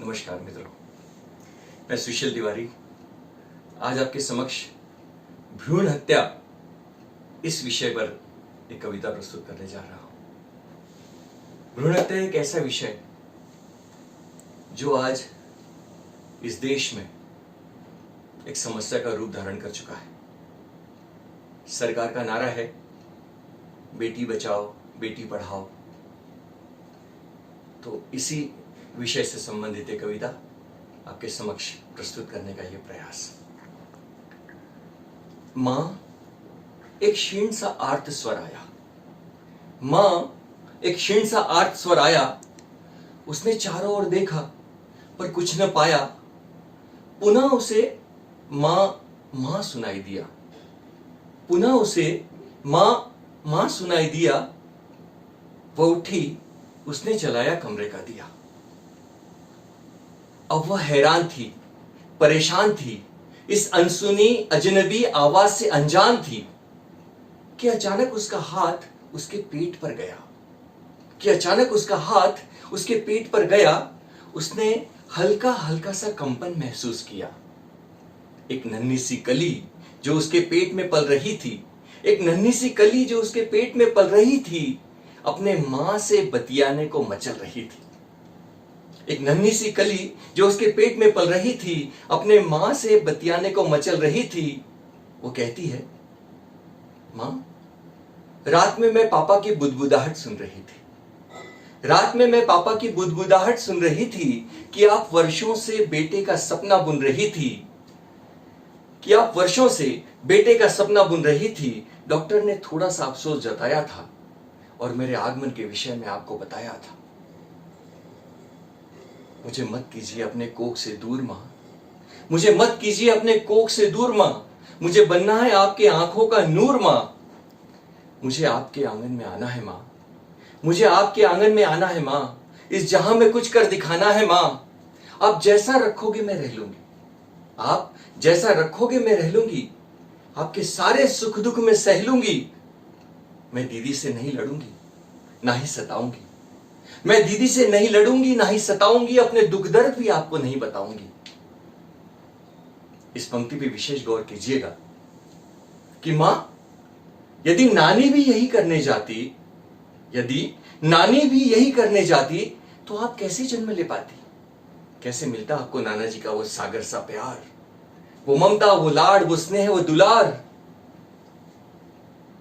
नमस्कार मित्रों, मैं सुशील तिवारी आज आपके समक्ष भ्रूण हत्या इस विषय पर एक कविता प्रस्तुत करने जा रहा हूं। भ्रूण हत्या एक ऐसा विषय जो आज इस देश में एक समस्या का रूप धारण कर चुका है। सरकार का नारा है बेटी बचाओ बेटी पढ़ाओ, तो इसी विषय से संबंधित एक कविता आपके समक्ष प्रस्तुत करने का यह प्रयास। मां एक क्षीण सा आर्त स्वर आया, मां एक क्षीण सा आर्त स्वर आया। उसने चारों ओर देखा पर कुछ न पाया। पुनः उसे मां मां सुनाई दिया, पुनः उसे मां मां सुनाई दिया। वह उठी, उसने जलाया कमरे का दिया। अब वह हैरान थी, परेशान थी, इस अनसुनी अजनबी आवाज से अनजान थी कि अचानक उसका हाथ उसके पेट पर गया, कि अचानक उसका हाथ उसके पेट पर गया। उसने हल्का हल्का सा कंपन महसूस किया। एक नन्ही सी कली जो उसके पेट में पल रही थी, एक नन्ही सी कली जो उसके पेट में पल रही थी, अपने मां से बतियाने को मचल रही थी। एक नन्ही सी कली जो उसके पेट में पल रही थी, अपने मां से बतियाने को मचल रही थी। वो कहती है, मां, रात में मैं पापा की बुदबुदाहट सुन रही थी, रात में मैं पापा की बुदबुदाहट सुन रही थी कि आप वर्षों से बेटे का सपना बुन रही थी, कि आप वर्षों से बेटे का सपना बुन रही थी। डॉक्टर ने थोड़ा सा अफसोस जताया था और मेरे आगमन के विषय में आपको बताया था। मुझे मत कीजिए अपने कोख से दूर मां, मुझे मत कीजिए अपने कोख से दूर मां। मुझे बनना है आपके आंखों का नूर मां। मुझे आपके आंगन में आना है मां, मुझे आपके आंगन में आना है मां। इस जहां में कुछ कर दिखाना है मां। आप जैसा रखोगे मैं रह लूंगी, आप जैसा रखोगे मैं रह लूंगी। आपके सारे सुख दुख में सह लूंगी। मैं दीदी से नहीं लड़ूंगी ना ही सताऊंगी, मैं दीदी से नहीं लड़ूंगी ना ही सताऊंगी। अपने दुख दर्द भी आपको नहीं बताऊंगी। इस पंक्ति पे विशेष गौर कीजिएगा कि मां, यदि नानी भी यही करने जाती, यदि नानी भी यही करने जाती तो आप कैसे जन्म ले पाती? कैसे मिलता आपको नाना जी का वो सागर सा प्यार, वो ममता, वो लाड़, वो स्नेह, वो दुलार?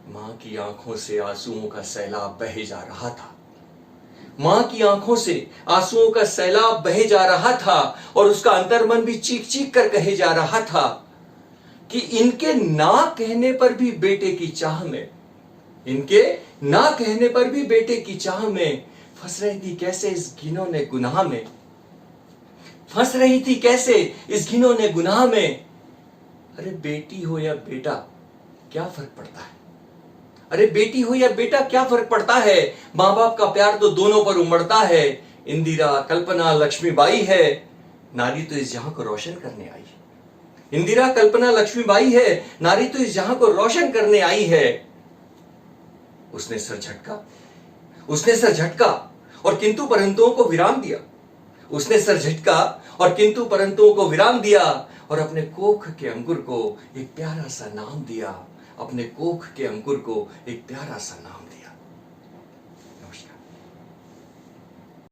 मां की आंखों से आंसुओं का सैलाब बहे जा रहा था, मां की आंखों से आंसुओं का सैलाब बहे जा रहा था और उसका अंतर्मन भी चीख चीख कर कहे जा रहा था कि इनके ना कहने पर भी बेटे की चाह में, इनके ना कहने पर भी बेटे की चाह में फंस रही थी कैसे इस घिनौने गुनाह में, फंस रही थी कैसे इस घिनौने गुनाह में। अरे बेटी हो या बेटा क्या फर्क पड़ता है? अरे बेटी हो या बेटा क्या फर्क पड़ता है? मां बाप का प्यार तो दोनों पर उमड़ता है। इंदिरा, कल्पना, लक्ष्मीबाई है, नारी तो इस जहां को रोशन करने आई है। इंदिरा, कल्पना, लक्ष्मीबाई है, नारी तो इस जहां को रोशन करने आई है। उसने सर झटका, उसने सर झटका और किंतु परंतुओं को विराम दिया। उसने सर झटका और किंतु परंतुओं को विराम दिया और अपने कोख के अंकुर को एक प्यारा सा नाम दिया, अपने कोख के अंकुर को एक प्यारा सा नाम दिया।